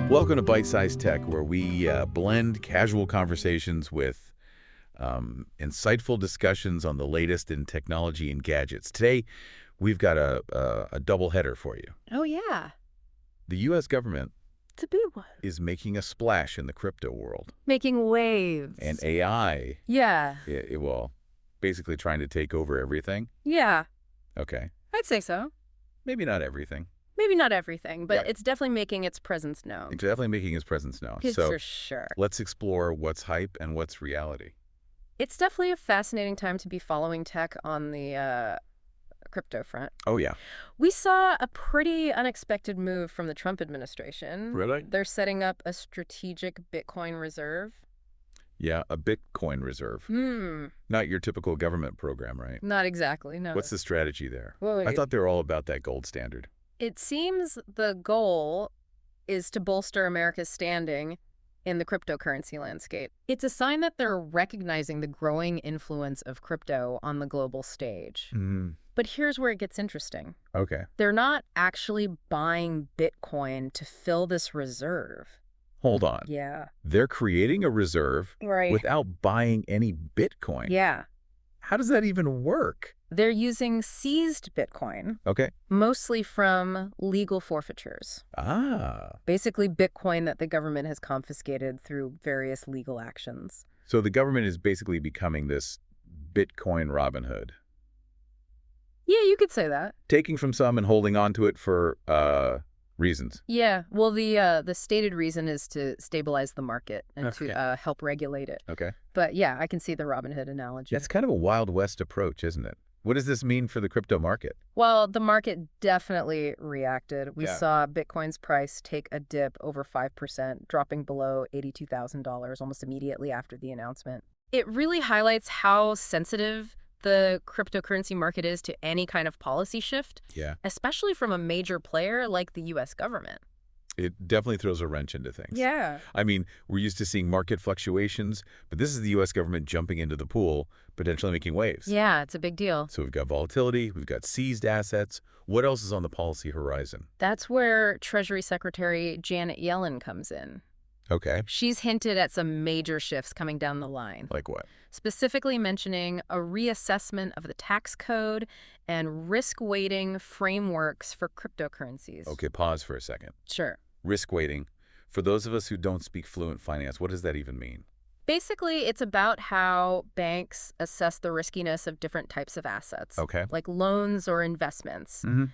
Welcome to Byte-Sized Tech, where we blend casual conversations with insightful discussions on the latest in technology and gadgets. Today, we've got a double header for you. Oh, yeah. The U.S. government It's a big one. is making a splash in the crypto world. Making waves. And AI, Yeah. well, basically trying to take over everything. Yeah. Okay. I'd say so. Maybe not everything. Maybe not everything, but Yeah. it's definitely making its presence known. It's definitely making its presence known. It's So for sure. let's explore what's hype and what's reality. It's definitely a fascinating time to be following tech on the crypto front. Oh, yeah. We saw a pretty unexpected move from the Trump administration. Really? They're setting up a strategic Bitcoin reserve. Yeah, a Bitcoin reserve. Not your typical government program, right? Not exactly, no. What's the strategy there? Well, I thought they were all about that gold standard. It seems the goal is to bolster America's standing in the cryptocurrency landscape. It's a sign that they're recognizing the growing influence of crypto on the global stage. But here's where it gets interesting. Okay. They're not actually buying Bitcoin to fill this reserve. Hold on. Yeah. They're creating a reserve Right. without buying any Bitcoin. Yeah. How does that even work? They're using seized Bitcoin, Okay. mostly from legal forfeitures. Ah. Basically, Bitcoin that the government has confiscated through various legal actions. So the government is basically becoming this Bitcoin Robin Hood, Yeah, you could say that. taking from some and holding on to it for reasons. Yeah, well, the stated reason is to stabilize the market and Okay. to help regulate it. Okay. But yeah, I can see the Robin Hood analogy. That's kind of a Wild West approach, isn't it? What does this mean for the crypto market? Well, the market definitely reacted. We Yeah. saw Bitcoin's price take a dip over 5%, dropping below $82,000 almost immediately after the announcement. It really highlights how sensitive the cryptocurrency market is to any kind of policy shift, Yeah. especially from a major player like the U.S. government. It definitely throws a wrench into things. Yeah. I mean, we're used to seeing market fluctuations, but this is the U.S. government jumping into the pool, potentially making waves. Yeah, it's a big deal. So we've got volatility, we've got seized assets. What else is on the policy horizon? That's where Treasury Secretary Janet Yellen comes in. Okay. She's hinted at some major shifts coming down the line, Like what? specifically mentioning a reassessment of the tax code and risk-weighting frameworks for cryptocurrencies. Okay, pause for a second. Sure. Risk weighting. For those of us who don't speak fluent finance, what does that even mean? Basically, it's about how banks assess the riskiness of different types of assets, Okay. like loans or investments. Mm-hmm.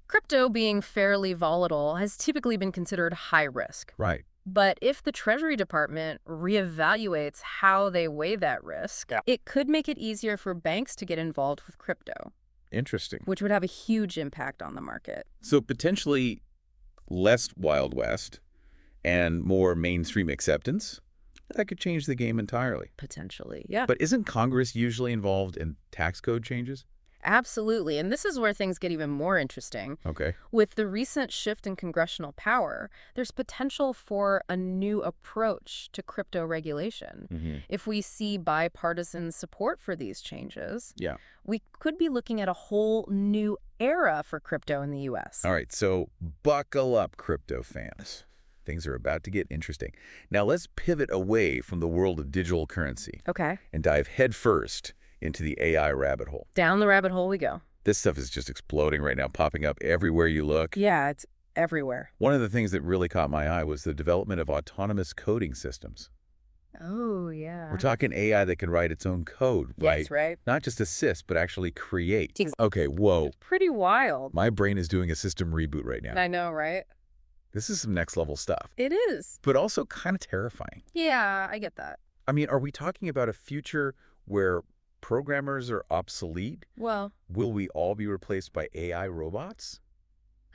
Crypto, being fairly volatile, has typically been considered high risk. Right. But if the Treasury Department reevaluates how they weigh that risk, it could make it easier for banks to get involved with crypto, Interesting. which would have a huge impact on the market. So potentially less Wild West and more mainstream acceptance. That could change the game entirely. Potentially, yeah. But isn't Congress usually involved in tax code changes? Absolutely. And this is where things get even more interesting. Okay. With the recent shift in congressional power, there's potential for a new approach to crypto regulation. Mm-hmm. If we see bipartisan support for these changes, Yeah. we could be looking at a whole new era for crypto in the U.S. All right, so buckle up, crypto fans. Things are about to get interesting. Now let's pivot away from the world of digital currency Okay. and dive headfirst into the AI rabbit hole. Down the rabbit hole we go. This stuff is just exploding right now, popping up everywhere you look. Yeah, it's everywhere. One of the things that really caught my eye was the development of autonomous coding systems. Oh, yeah. We're talking AI that can write its own code, right? That's right. Not just assist, but actually create. Ex- Okay, whoa. Pretty wild. My brain is doing a system reboot right now. I know, right? This is some next level stuff, It is. but also kind of terrifying. Yeah, I get that. I mean, are we talking about a future where programmers are obsolete? Well, Will we all be replaced by AI robots?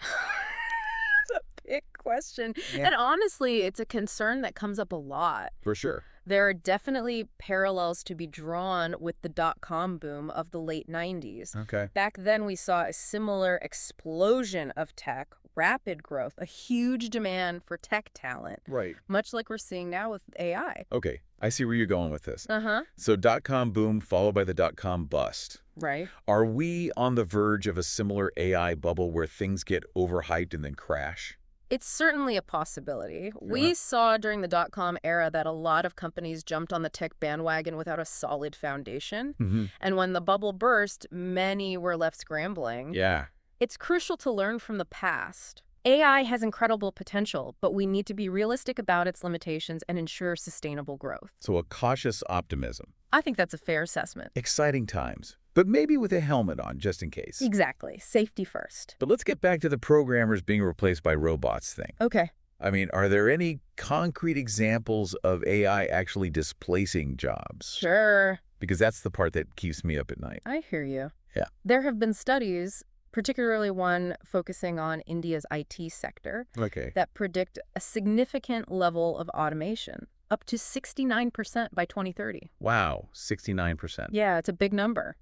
it's a big question. Yeah. And honestly, it's a concern that comes up a lot. For sure. There are definitely parallels to be drawn with the dot-com boom of the late 90s. Okay. Back then, we saw a similar explosion of tech, rapid growth, a huge demand for tech talent, Right. much like we're seeing now with AI. Okay. I see where you're going with this. Uh-huh. So dot-com boom followed by the dot-com bust. Right. Are we on the verge of a similar AI bubble where things get overhyped and then crash? It's certainly a possibility. Sure. We saw during the dot-com era that a lot of companies jumped on the tech bandwagon without a solid foundation. Mm-hmm. And when the bubble burst, many were left scrambling. Yeah. It's crucial to learn from the past. AI has incredible potential, but we need to be realistic about its limitations and ensure sustainable growth. So a cautious optimism. I think that's a fair assessment. Exciting times, but maybe with a helmet on just in case. Exactly. Safety first. But let's get back to the programmers being replaced by robots thing. Okay. I mean, are there any concrete examples of AI actually displacing jobs? Sure. Because that's the part that keeps me up at night. I hear you. Yeah. There have been studies, particularly one focusing on India's IT sector, Okay. that predict a significant level of automation, up to 69% by 2030. Wow, 69%. Yeah, it's a big number.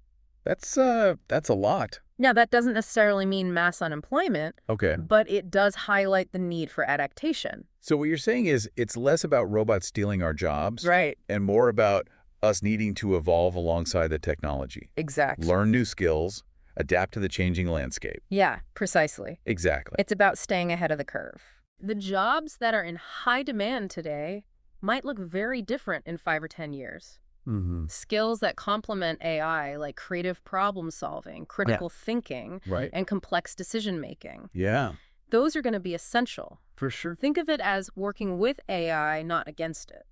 That's a lot. Now, that doesn't necessarily mean mass unemployment, Okay. but it does highlight the need for adaptation. So what you're saying is it's less about robots stealing our jobs Right. and more about us needing to evolve alongside the technology. Exactly. Learn new skills, adapt to the changing landscape. Yeah, precisely. Exactly. It's about staying ahead of the curve. The jobs that are in high demand today might look very different in 5 or 10 years. Mm-hmm. Skills that complement AI, like creative problem solving, critical thinking, Right. and complex decision making, Yeah, those are going to be essential. for sure. Think of it as working with AI, not against it.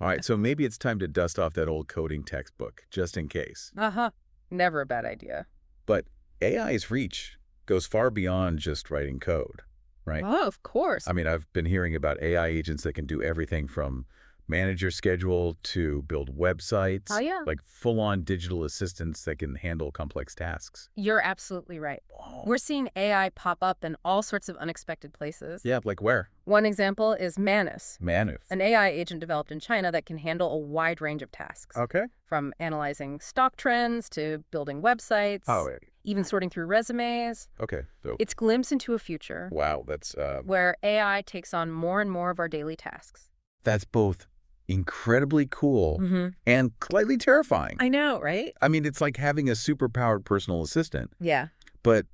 All right, so maybe it's time to dust off that old coding textbook, just in case. Uh-huh. Never a bad idea. But AI's reach goes far beyond just writing code, right? Oh, of course. I mean, I've been hearing about AI agents that can do everything from manage your schedule to build websites. Oh, yeah. Like full-on digital assistants that can handle complex tasks. You're absolutely right. Oh. We're seeing AI pop up in all sorts of unexpected places. Yeah, like where? One example is Manus, Manuf. an AI agent developed in China that can handle a wide range of tasks, Okay. from analyzing stock trends to building websites, even sorting through resumes. Okay. So, It's a glimpse into a future wow, that's where AI takes on more and more of our daily tasks. both incredibly cool Mm-hmm. and slightly terrifying. I know, right? I mean, it's like having a superpowered personal assistant, Yeah. but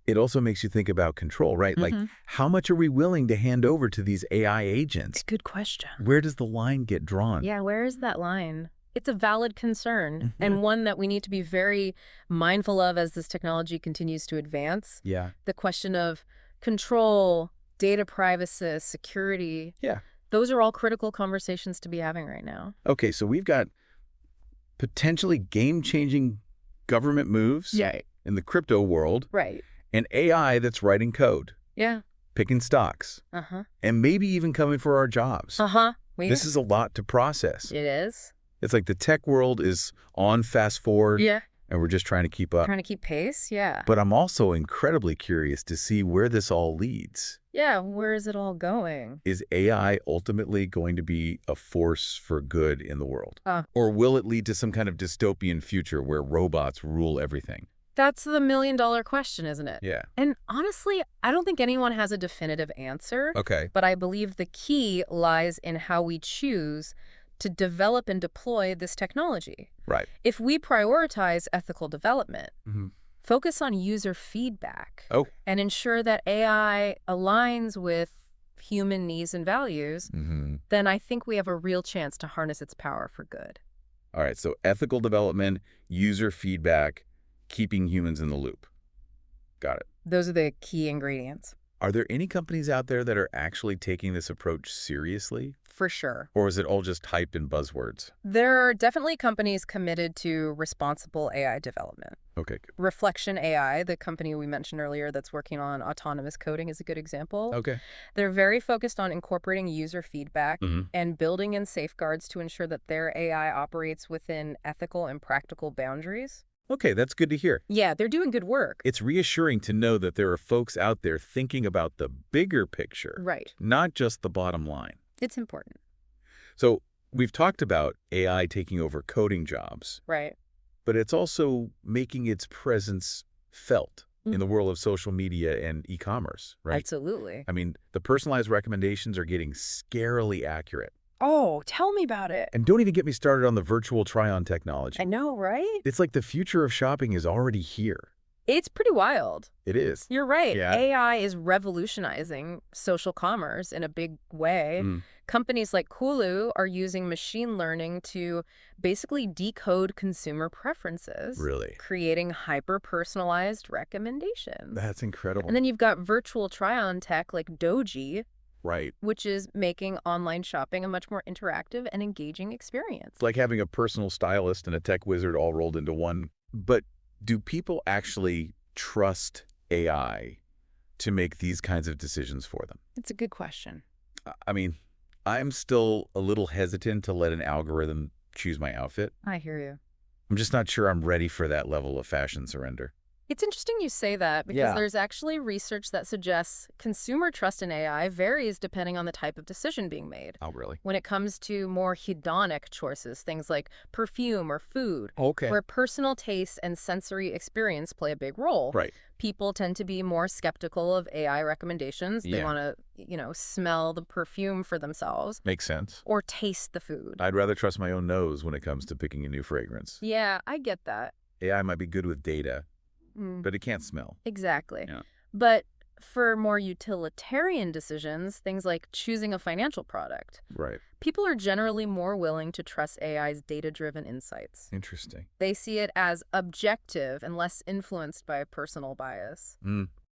it also makes you think about control, right? Like, Mhm. how much are we willing to hand over to these AI agents? It's a good question. Where does the line get drawn? Yeah, where is that line? It's a valid concern, Mhm. and one that we need to be very mindful of as this technology continues to advance. Yeah. The question of control, data privacy, security. Yeah. Those are all critical conversations to be having right now. Okay, so we've got potentially game-changing government moves in the crypto world Right. and AI that's writing code, Yeah. picking stocks, Uh-huh. and maybe even coming for our jobs. Uh-huh. This is a lot to process. It is. It's like the tech world is on fast forward, Yeah. and we're just trying to keep up. Trying to keep pace. Yeah. But I'm also incredibly curious to see where this all leads. Yeah. Where is it all going? Is AI ultimately going to be a force for good in the world? Uh. Or will it lead to some kind of dystopian future where robots rule everything? That's the million-dollar question, isn't it? Yeah. And honestly, I don't think anyone has a definitive answer. Okay. But I believe the key lies in how we choose to develop and deploy this technology. Right. If we prioritize ethical development, Mm-hmm. focus on user feedback, Oh. and ensure that AI aligns with human needs and values, Mm-hmm. then I think we have a real chance to harness its power for good. All right. So ethical development, user feedback, keeping humans in the loop. Got it. Those are the key ingredients. Are there any companies out there that are actually taking this approach seriously? For sure. Or is it all just hype and buzzwords? There are definitely companies committed to responsible AI development. Okay. Good. Reflection AI, the company we mentioned earlier that's working on autonomous coding, is a good example. Okay. They're very focused on incorporating user feedback Mhm. and building in safeguards to ensure that their AI operates within ethical and practical boundaries. Okay, that's good to hear. Yeah, they're doing good work. It's reassuring to know that there are folks out there thinking about the bigger picture, Right. not just the bottom line. It's important. So we've talked about AI taking over coding jobs, Right. but it's also making its presence felt in the world of social media and e-commerce, right? Absolutely. I mean, the personalized recommendations are getting scarily accurate. Oh, tell me about it. And don't even get me started on the virtual try-on technology. I know, right? It's like the future of shopping is already here. It's pretty wild. It is. You're right. Yeah. AI is revolutionizing social commerce in a big way. Companies like Hulu are using machine learning to basically decode consumer preferences, Really? creating hyper-personalized recommendations. That's incredible. And then you've got virtual try-on tech like Doji, Right. which is making online shopping a much more interactive and engaging experience. It's like having a personal stylist and a tech wizard all rolled into one. But do people actually trust AI to make these kinds of decisions for them? It's a good question. I mean, I'm still a little hesitant to let an algorithm choose my outfit. I hear you. I'm just not sure I'm ready for that level of fashion surrender. It's interesting you say that because there's actually research that suggests consumer trust in AI varies depending on the type of decision being made. Oh, really? When it comes to more hedonic choices, things like perfume or food, where personal taste and sensory experience play a big role. Right. People tend to be more skeptical of AI recommendations. They want to, smell the perfume for themselves. Makes sense. Or taste the food. I'd rather trust my own nose when it comes to picking a new fragrance. Yeah, I get that. AI might be good with data, but it can't smell. Exactly. Yeah. But for more utilitarian decisions, things like choosing a financial product, Right. people are generally more willing to trust AI's data-driven insights. Interesting. They see it as objective and less influenced by personal bias.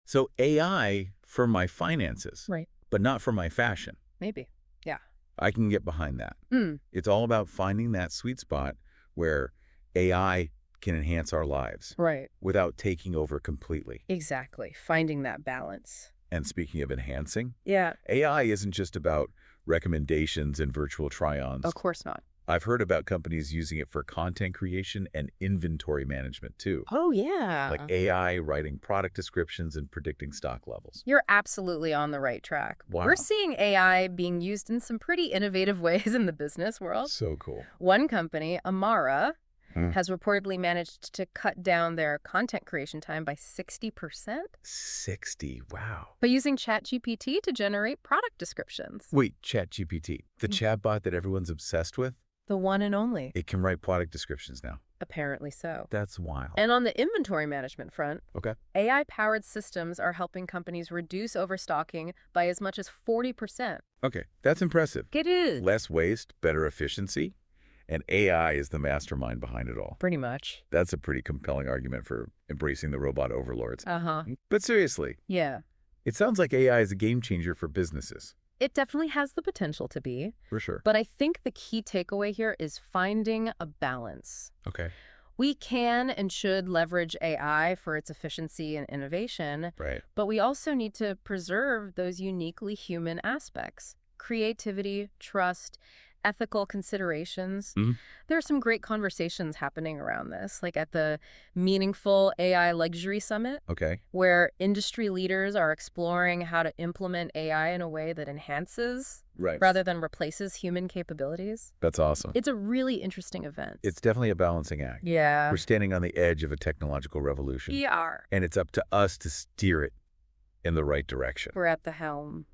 So AI for my finances, Right. but not for my fashion. Maybe. Yeah. I can get behind that. It's all about finding that sweet spot where AI can enhance our lives Right. without taking over completely. Exactly. Finding that balance. And speaking of enhancing, Yeah. AI isn't just about recommendations and virtual try-ons. Of course not. I've heard about companies using it for content creation and inventory management too. Oh, yeah. Like AI writing product descriptions and predicting stock levels. You're absolutely on the right track. Wow. We're seeing AI being used in some pretty innovative ways in the business world. So cool. One company, Amara, has reportedly managed to cut down their content creation time by 60%. 60, wow. By using ChatGPT to generate product descriptions. Wait, ChatGPT, the chatbot that everyone's obsessed with? The one and only. It can write product descriptions now. Apparently so. That's wild. And on the inventory management front, Okay. AI-powered systems are helping companies reduce overstocking by as much as 40%. Okay, that's impressive. It is. Less waste, better efficiency, and AI is the mastermind behind it all. Pretty much. That's a pretty compelling argument for embracing the robot overlords. Uh-huh. But seriously, Yeah. it sounds like AI is a game changer for businesses. It definitely has the potential to be. For sure. But I think the key takeaway here is finding a balance. Okay. We can and should leverage AI for its efficiency and innovation, Right. but we also need to preserve those uniquely human aspects: creativity, trust, ethical considerations. There are some great conversations happening around this, like at the Meaningful AI Luxury Summit, Okay. where industry leaders are exploring how to implement AI in a way that enhances Right. rather than replaces human capabilities. That's awesome. It's a really interesting event. It's definitely a balancing act. Yeah. We're standing on the edge of a technological revolution. We are. And it's up to us to steer it in the right direction. We're at the helm.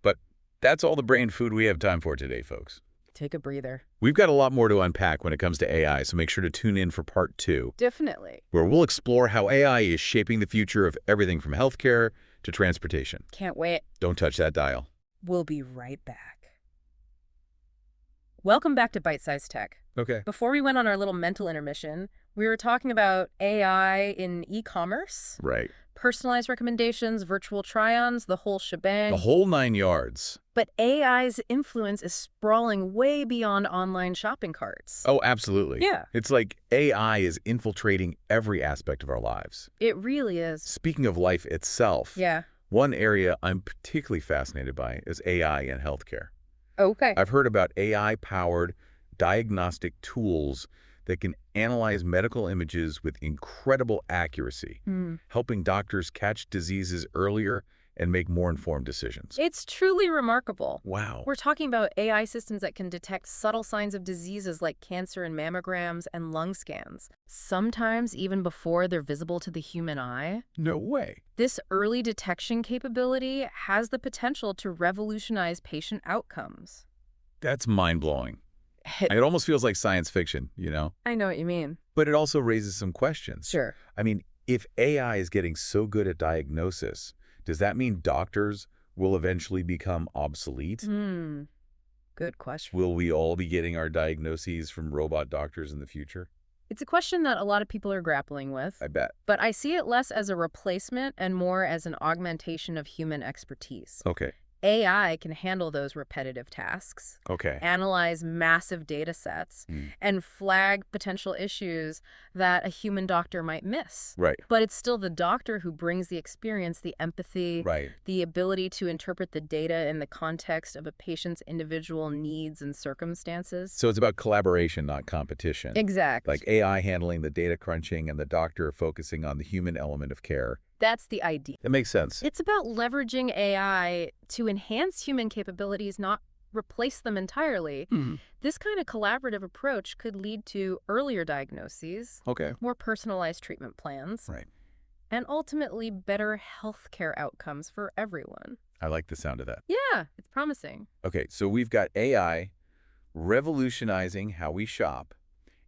But that's all the brain food we have time for today, folks. Take a breather. We've got a lot more to unpack when it comes to AI, so make sure to tune in for part 2, Definitely. where we'll explore how AI is shaping the future of everything from healthcare to transportation. Can't wait. Don't touch that dial. We'll be right back. Welcome back to Byte-Sized Tech. Okay. Before we went on our little mental intermission, we were talking about AI in e-commerce, Right. personalized recommendations, virtual try-ons, the whole shebang. The whole 9 yards. But AI's influence is sprawling way beyond online shopping carts. Oh, absolutely. Yeah. It's like AI is infiltrating every aspect of our lives. It really is. Speaking of life itself, Yeah. one area I'm particularly fascinated by is AI in healthcare. Okay. I've heard about AI-powered diagnostic tools that can analyze medical images with incredible accuracy, helping doctors catch diseases earlier and make more informed decisions. It's truly remarkable. Wow. We're talking about AI systems that can detect subtle signs of diseases like cancer in mammograms and lung scans, sometimes even before they're visible to the human eye. No way. This early detection capability has the potential to revolutionize patient outcomes. That's mind-blowing. It almost feels like science fiction, you know? I know what you mean. But it also raises some questions. Sure. I mean, If AI is getting so good at diagnosis, does that mean doctors will eventually become obsolete? Good question. Will we all be getting our diagnoses from robot doctors in the future? It's a question that a lot of people are grappling with, I bet. but I see it less as a replacement and more as an augmentation of human expertise. Okay. AI can handle those repetitive tasks, Okay. analyze massive data sets, and flag potential issues that a human doctor might miss. Right. But it's still the doctor who brings the experience, the empathy, Right. the ability to interpret the data in the context of a patient's individual needs and circumstances. So it's about collaboration, not competition. Exactly. Like AI handling the data crunching and the doctor focusing on the human element of care. That's the idea. That makes sense. It's about leveraging AI to enhance human capabilities, not replace them entirely. This kind of collaborative approach could lead to earlier diagnoses, Okay. more personalized treatment plans, Right. and ultimately better healthcare outcomes for everyone. I like the sound of that. Yeah, it's promising. Okay, so we've got AI revolutionizing how we shop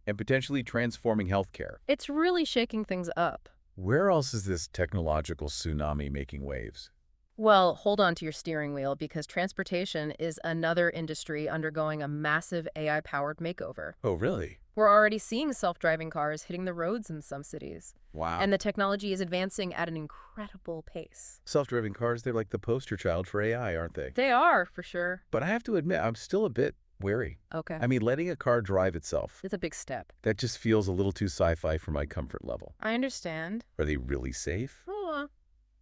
and potentially transforming healthcare. It's really shaking things up. Where else is this technological tsunami making waves? Well, hold on to your steering wheel because transportation is another industry undergoing a massive AI-powered makeover. Oh, really? We're already seeing self-driving cars hitting the roads in some cities. Wow. And the technology is advancing at an incredible pace. Self-driving cars, they're like the poster child for AI, aren't they? They are, for sure. But I have to admit, I'm still a bit wary. Okay. I mean, letting a car drive itself, It's a big step. that just feels a little too sci-fi for my comfort level. I understand. Are they really safe? Oh,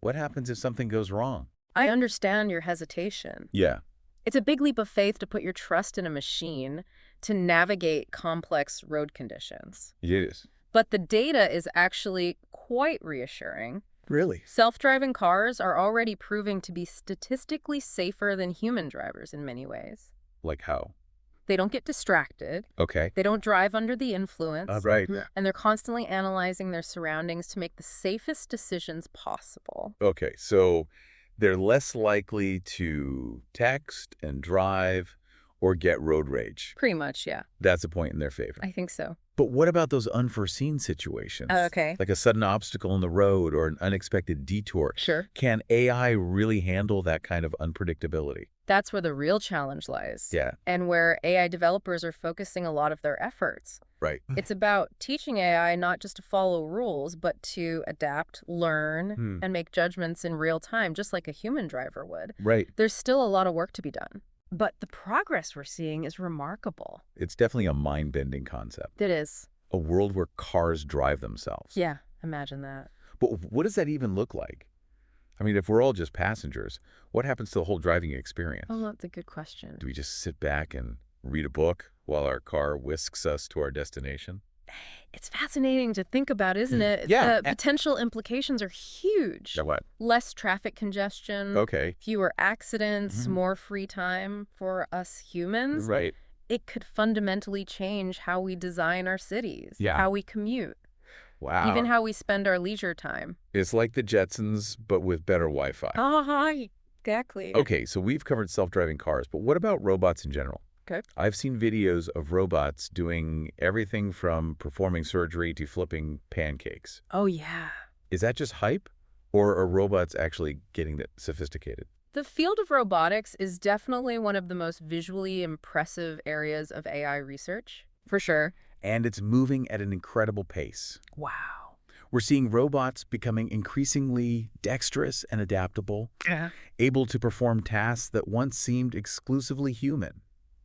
What happens if something goes wrong? I understand your hesitation. Yeah. It's a big leap of faith to put your trust in a machine to navigate complex road conditions. It is. But the data is actually quite reassuring. Really? Self-driving cars are already proving to be statistically safer than human drivers in many ways. Like how? They don't get distracted. Okay. They don't drive under the influence. Right. And they're constantly analyzing their surroundings to make the safest decisions possible. Okay, so they're less likely to text and drive or get road rage. Pretty much, yeah. That's a point in their favor. I think so. But what about those unforeseen situations? Okay. Like a sudden obstacle in the road or an unexpected detour. Sure. Can AI really handle that kind of unpredictability? That's where the real challenge lies. Yeah. And where AI developers are focusing a lot of their efforts. Right. It's about teaching AI not just to follow rules, but to adapt, learn, and make judgments in real time, just like a human driver would. Right. There's still a lot of work to be done. But the progress we're seeing is remarkable. It's definitely a mind-bending concept. It is. A world where cars drive themselves. Yeah, imagine that. But what does that even look like? I mean, if we're all just passengers, what happens to the whole driving experience? Oh, that's a good question. Do we just sit back and read a book while our car whisks us to our destination? It's fascinating to think about, isn't it? Yeah. The potential implications are huge. Yeah, what? Less traffic congestion, Okay. fewer accidents, more free time for us humans. Right. It could fundamentally change how we design our cities, Yeah. how we commute, Wow. even how we spend our leisure time. It's like the Jetsons, but with better Wi-Fi. Exactly. Okay, so we've covered self-driving cars, but what about robots in general? Okay. I've seen videos of robots doing everything from performing surgery to flipping pancakes. Oh, yeah. Is that just hype, or are robots actually getting that sophisticated? The field of robotics is definitely one of the most visually impressive areas of AI research, for sure. And it's moving at an incredible pace. Wow. We're seeing robots becoming increasingly dexterous and adaptable, able to perform tasks that once seemed exclusively human.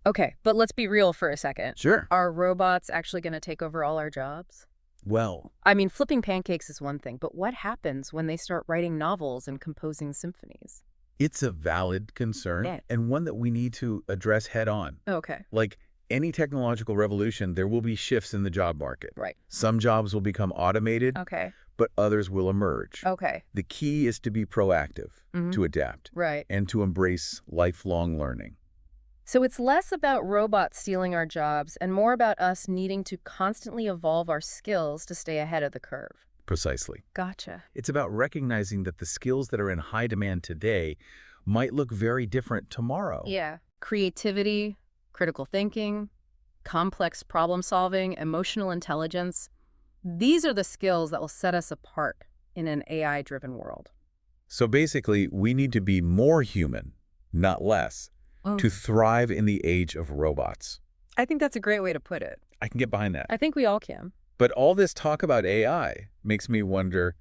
Okay, but let's be real for a second. Sure. Are robots actually going to take over all our jobs? Well, I mean, flipping pancakes is one thing, but what happens when they start writing novels and composing symphonies? it's a valid concern Yeah. and one that we need to address head on. Okay. Like any technological revolution, there will be shifts in the job market. Right. Some jobs will become automated, Okay. but others will emerge. Okay. The key is to be proactive, to adapt, Right. and to embrace lifelong learning. So it's less about robots stealing our jobs and more about us needing to constantly evolve our skills to stay ahead of the curve. Precisely. Gotcha. It's about recognizing that the skills that are in high demand today might look very different tomorrow. Yeah. Creativity, critical thinking, complex problem solving, emotional intelligence. These are the skills that will set us apart in an AI-driven world. So basically, we need to be more human, not less, to thrive in the age of robots. I think that's a great way to put it. I can get behind that. I think we all can. But all this talk about AI makes me wonder,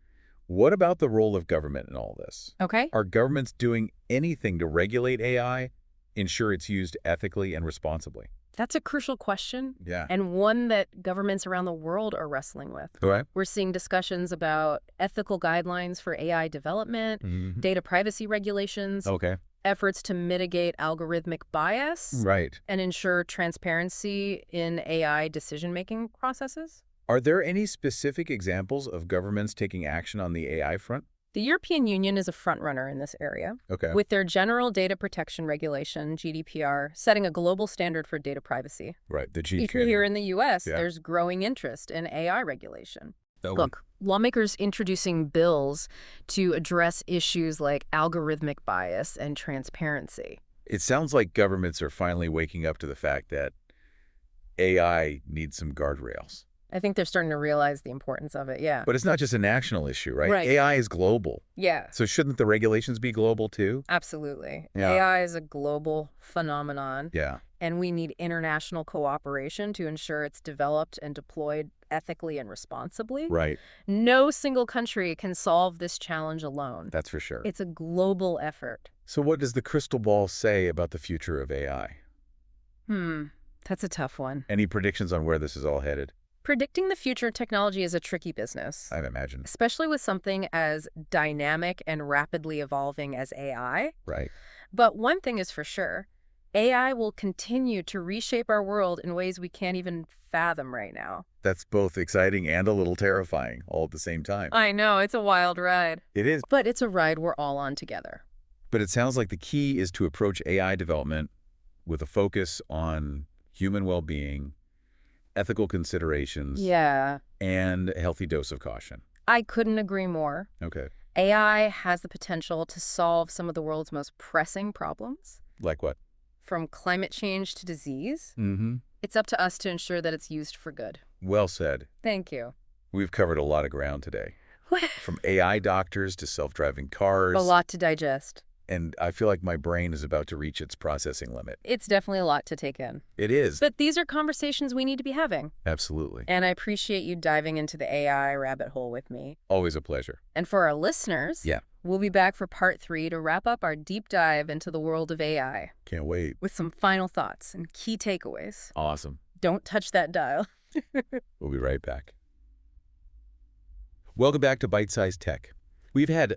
what about the role of government in all this? Okay. Are governments doing anything to regulate AI, ensure it's used ethically and responsibly? That's a crucial question, Yeah. and one that governments around the world are wrestling with. Okay. We're seeing discussions about ethical guidelines for AI development, data privacy regulations, Okay. efforts to mitigate algorithmic bias, Right. and ensure transparency in AI decision-making processes. Are there any specific examples of governments taking action on the AI front? The European Union is a frontrunner in this area, Okay. with their General Data Protection Regulation, GDPR, setting a global standard for data privacy. Right, the If you're here in the U.S., Yeah. there's growing interest in AI regulation. Oh, Look, lawmakers introducing bills to address issues like algorithmic bias and transparency. it sounds like governments are finally waking up to the fact that AI needs some guardrails. I think they're starting to realize the importance of it, yeah. But it's not just a national issue, right? Right. AI is global. Yeah, So shouldn't the regulations be global too? absolutely. Yeah. AI is a global phenomenon, Yeah. and we need international cooperation to ensure it's developed and deployed ethically and responsibly. Right. No single country can solve this challenge alone. That's for sure. It's a global effort. So what does the crystal ball say about the future of AI? That's a tough one. Any predictions on where this is all headed? Predicting the future of technology is a tricky business, I'd imagine. especially with something as dynamic and rapidly evolving as AI. Right. But one thing is for sure, AI will continue to reshape our world in ways we can't even fathom right now. That's both exciting and a little terrifying all at the same time. I know, it's a wild ride. It is. But it's a ride we're all on together. But it sounds like the key is to approach AI development with a focus on human well-being, ethical considerations, Yeah, and a healthy dose of caution. I couldn't agree more. Okay. AI has the potential to solve some of the world's most pressing problems, Like what? from climate change to disease. Mm-hmm. It's up to us to ensure that it's used for good. Well said. Thank you. We've covered a lot of ground today. From AI doctors to self-driving cars. A lot to digest. And I feel like my brain is about to reach its processing limit. It's definitely a lot to take in. It is. But these are conversations we need to be having. Absolutely. And I appreciate you diving into the AI rabbit hole with me. Always a pleasure. And for our listeners, Yeah. we'll be back for part 3 to wrap up our deep dive into the world of AI Can't wait. with some final thoughts and key takeaways. Awesome. Don't touch that dial. We'll be right back. Welcome back to Byte-Sized Tech. We've had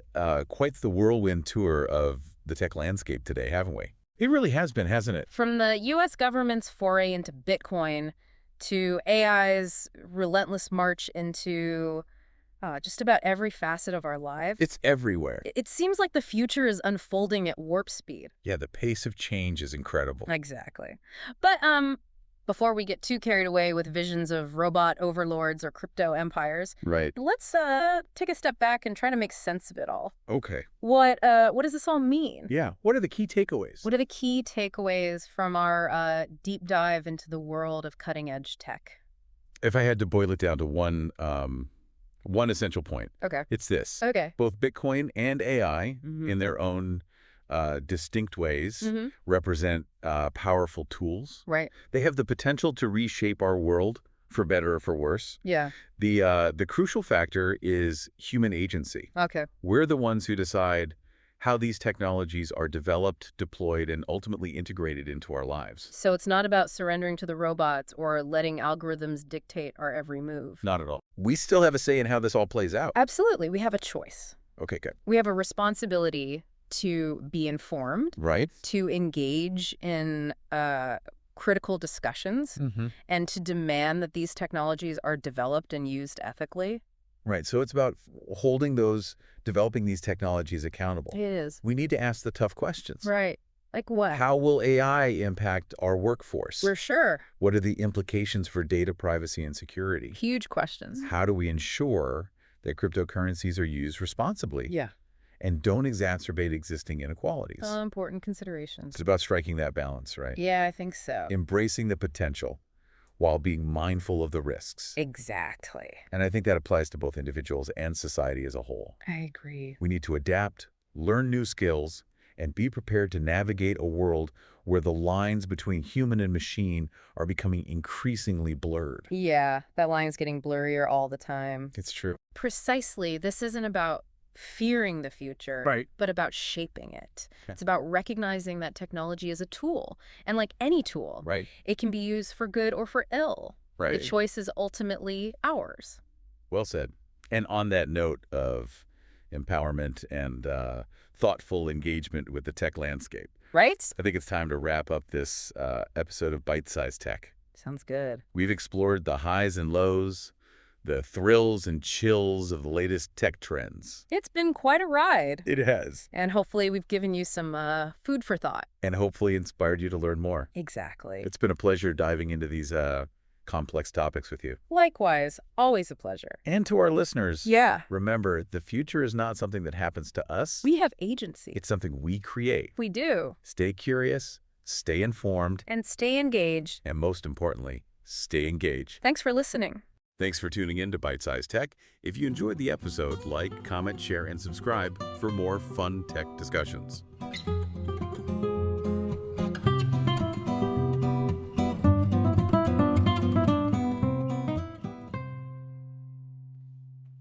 quite the whirlwind tour of the tech landscape today, haven't we? It really has been, hasn't it? From the U.S. government's foray into Bitcoin to AI's relentless march into just about every facet of our lives. It's everywhere. It seems like the future is unfolding at warp speed. Yeah, the pace of change is incredible. Exactly. But before we get too carried away with visions of robot overlords or crypto empires, Right. let's take a step back and try to make sense of it all. Okay. What does this all mean? Yeah. What are the key takeaways? What are the key takeaways from our deep dive into the world of cutting-edge tech? If I had to boil it down to one essential point, Okay. it's this. Okay. Both Bitcoin and AI, Mhm. in their own distinct ways, Mm-hmm. represent powerful tools. Right. They have the potential to reshape our world for better or for worse. Yeah. The crucial factor is human agency. Okay. We're the ones who decide how these technologies are developed, deployed, and ultimately integrated into our lives. So it's not about surrendering to the robots or letting algorithms dictate our every move. Not at all. We still have a say in how this all plays out. Absolutely. We have a choice. Okay, good. We have a responsibility to be informed, Right? to engage in critical discussions, Mm-hmm. and to demand that these technologies are developed and used ethically. Right. So it's about developing these technologies accountable. It is. We need to ask the tough questions. Right. Like what? How will AI impact our workforce? For sure. What are the implications for data privacy and security? Huge questions. How do we ensure that cryptocurrencies are used responsibly Yeah. and don't exacerbate existing inequalities? Important considerations. It's about striking that balance, right? Yeah, I think so. Embracing the potential while being mindful of the risks. Exactly. And I think that applies to both individuals and society as a whole. I agree. We need to adapt, learn new skills, and be prepared to navigate a world where the lines between human and machine are becoming increasingly blurred. Yeah, that line's getting blurrier all the time. It's true. Precisely, this isn't about fearing the future, Right. but about shaping it. Okay. It's about recognizing that technology is a tool, and like any tool, Right. it can be used for good or for ill. Right. The choice is ultimately ours. Well said. And on that note of empowerment and thoughtful engagement with the tech landscape, Right? I think it's time to wrap up this episode of Bite-Sized Tech. Sounds good. We've explored the highs and lows, the thrills and chills of the latest tech trends. It's been quite a ride. It has. And hopefully we've given you some food for thought. And hopefully inspired you to learn more. Exactly. It's been a pleasure diving into these complex topics with you. Likewise, always a pleasure. And to our listeners, Yeah. remember, the future is not something that happens to us. We have agency. It's something we create. We do. Stay curious, stay informed, And stay engaged. and most importantly, stay engaged. Thanks for listening. Thanks for tuning in to Bite-Sized Tech. If you enjoyed the episode, like, comment, share, and subscribe for more fun tech discussions.